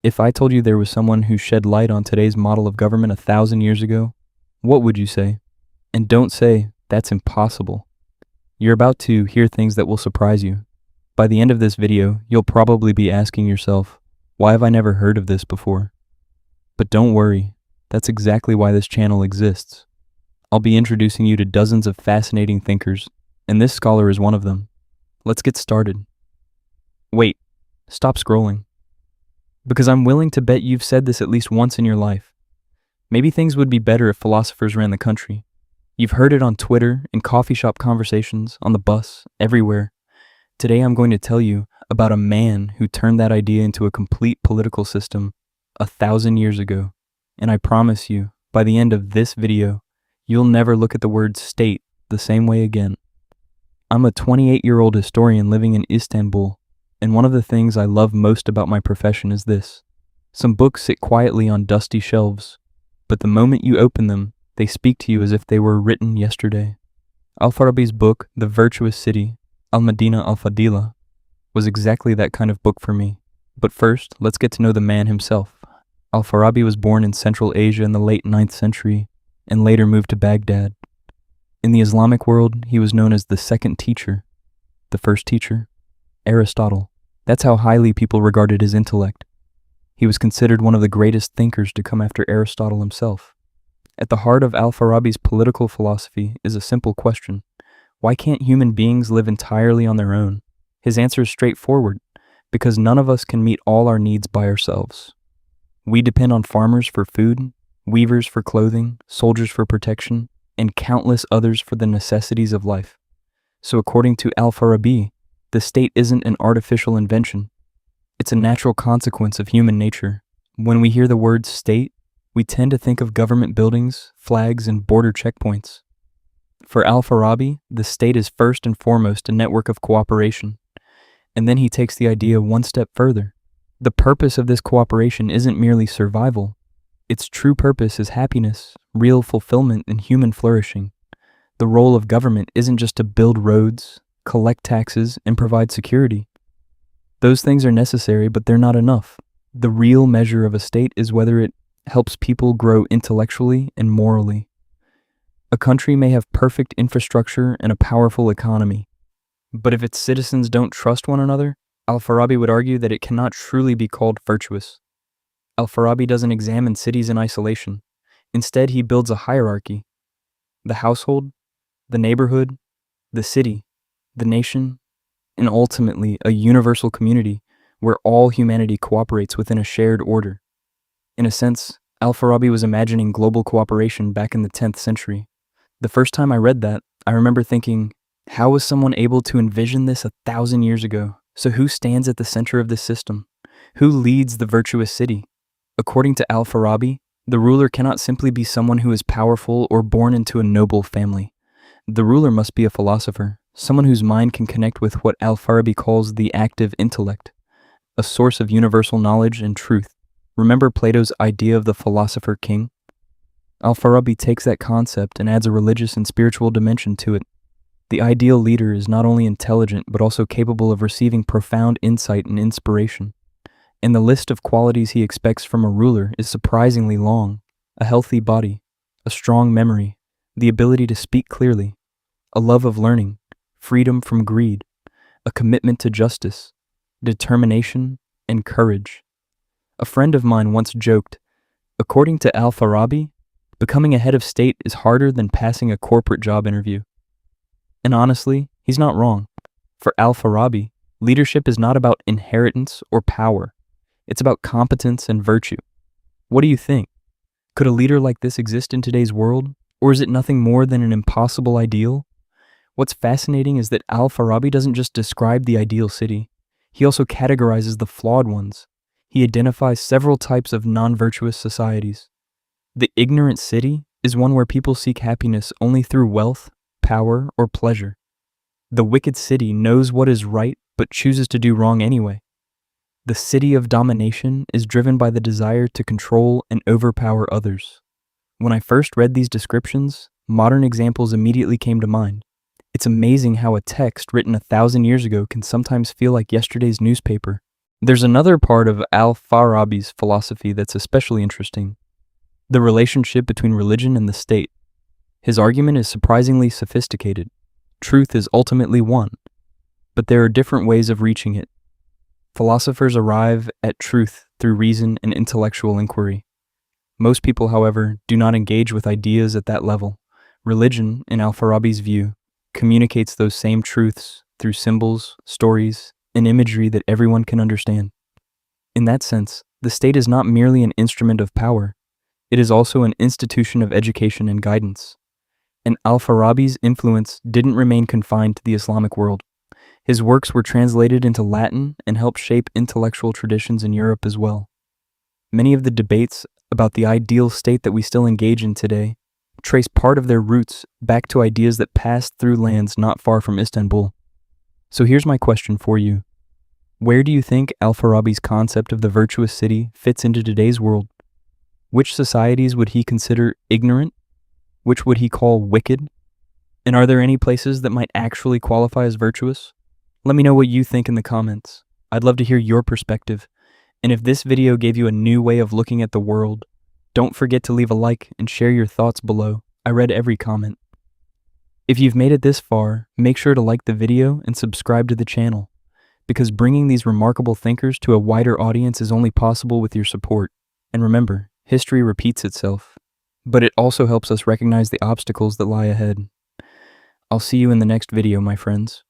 If I told you there was someone who shed light on today's model of government 1,000 years ago, what would you say? And don't say, that's impossible. You're about to hear things that will surprise you. By the end of this video, you'll probably be asking yourself, why have I never heard of this before? But don't worry, that's exactly why this channel exists. I'll be introducing you to dozens of fascinating thinkers, and this scholar is one of them. Let's get started. Wait, stop scrolling. Because I'm willing to bet you've said this at least once in your life. Maybe things would be better if philosophers ran the country. You've heard it on Twitter, in coffee shop conversations, on the bus, everywhere. Today I'm going to tell you about a man who turned that idea into a complete political system 1,000 years ago. And I promise you, by the end of this video, you'll never look at the word state the same way again. I'm a 28-year-old historian living in Istanbul. And one of the things I love most about my profession is this. Some books sit quietly on dusty shelves, but the moment you open them, they speak to you as if they were written yesterday. Al-Farabi's book, The Virtuous City, Al-Madina Al-Fadila, was exactly that kind of book for me. But first, let's get to know the man himself. Al-Farabi was born in Central Asia in the late 9th century, and later moved to Baghdad. In the Islamic world, he was known as the second teacher. The first teacher? Aristotle. That's how highly people regarded his intellect. He was considered one of the greatest thinkers to come after Aristotle himself. At the heart of Al-Farabi's political philosophy is a simple question. Why can't human beings live entirely on their own? His answer is straightforward, because none of us can meet all our needs by ourselves. We depend on farmers for food, weavers for clothing, soldiers for protection, and countless others for the necessities of life. So according to Al-Farabi, the state isn't an artificial invention. It's a natural consequence of human nature. When we hear the word state, we tend to think of government buildings, flags, and border checkpoints. For Al-Farabi, the state is first and foremost a network of cooperation. And then he takes the idea one step further. The purpose of this cooperation isn't merely survival. Its true purpose is happiness, real fulfillment, and human flourishing. The role of government isn't just to build roads, collect taxes, and provide security. Those things are necessary, but they're not enough. The real measure of a state is whether it helps people grow intellectually and morally. A country may have perfect infrastructure and a powerful economy, but if its citizens don't trust one another, Al-Farabi would argue that it cannot truly be called virtuous. Al-Farabi doesn't examine cities in isolation. Instead, he builds a hierarchy. The household, the neighborhood, the city, the nation, and ultimately a universal community where all humanity cooperates within a shared order. In a sense, Al-Farabi was imagining global cooperation back in the 10th century. The first time I read that, I remember thinking, how was someone able to envision this 1,000 years ago? So who stands at the center of this system? Who leads the virtuous city? According to Al-Farabi, the ruler cannot simply be someone who is powerful or born into a noble family. The ruler must be a philosopher, someone whose mind can connect with what Al-Farabi calls the active intellect, a source of universal knowledge and truth. Remember Plato's idea of the philosopher king? Al-Farabi takes that concept and adds a religious and spiritual dimension to it. The ideal leader is not only intelligent but also capable of receiving profound insight and inspiration. And the list of qualities he expects from a ruler is surprisingly long. A healthy body, a strong memory, the ability to speak clearly, a love of learning, freedom from greed, a commitment to justice, determination, and courage. A friend of mine once joked, according to Al-Farabi, becoming a head of state is harder than passing a corporate job interview. And honestly, he's not wrong. For Al-Farabi, leadership is not about inheritance or power. It's about competence and virtue. What do you think? Could a leader like this exist in today's world? Or is it nothing more than an impossible ideal? What's fascinating is that Al-Farabi doesn't just describe the ideal city. He also categorizes the flawed ones. He identifies several types of non-virtuous societies. The ignorant city is one where people seek happiness only through wealth, power, or pleasure. The wicked city knows what is right but chooses to do wrong anyway. The city of domination is driven by the desire to control and overpower others. When I first read these descriptions, modern examples immediately came to mind. It's amazing how a text written 1,000 years ago can sometimes feel like yesterday's newspaper. There's another part of Al-Farabi's philosophy that's especially interesting: the relationship between religion and the state. His argument is surprisingly sophisticated. Truth is ultimately one, but there are different ways of reaching it. Philosophers arrive at truth through reason and intellectual inquiry. Most people, however, do not engage with ideas at that level. Religion, in Al-Farabi's view, communicates those same truths through symbols, stories, and imagery that everyone can understand. In that sense, the state is not merely an instrument of power, it is also an institution of education and guidance. And Al-Farabi's influence didn't remain confined to the Islamic world. His works were translated into Latin and helped shape intellectual traditions in Europe as well. Many of the debates about the ideal state that we still engage in today trace part of their roots back to ideas that passed through lands not far from Istanbul. So here's my question for you. Where do you think Al-Farabi's concept of the virtuous city fits into today's world? Which societies would he consider ignorant? Which would he call wicked? And are there any places that might actually qualify as virtuous? Let me know what you think in the comments. I'd love to hear your perspective. And if this video gave you a new way of looking at the world, don't forget to leave a like and share your thoughts below. I read every comment. If you've made it this far, make sure to like the video and subscribe to the channel, because bringing these remarkable thinkers to a wider audience is only possible with your support. And remember, history repeats itself, but it also helps us recognize the obstacles that lie ahead. I'll see you in the next video, my friends.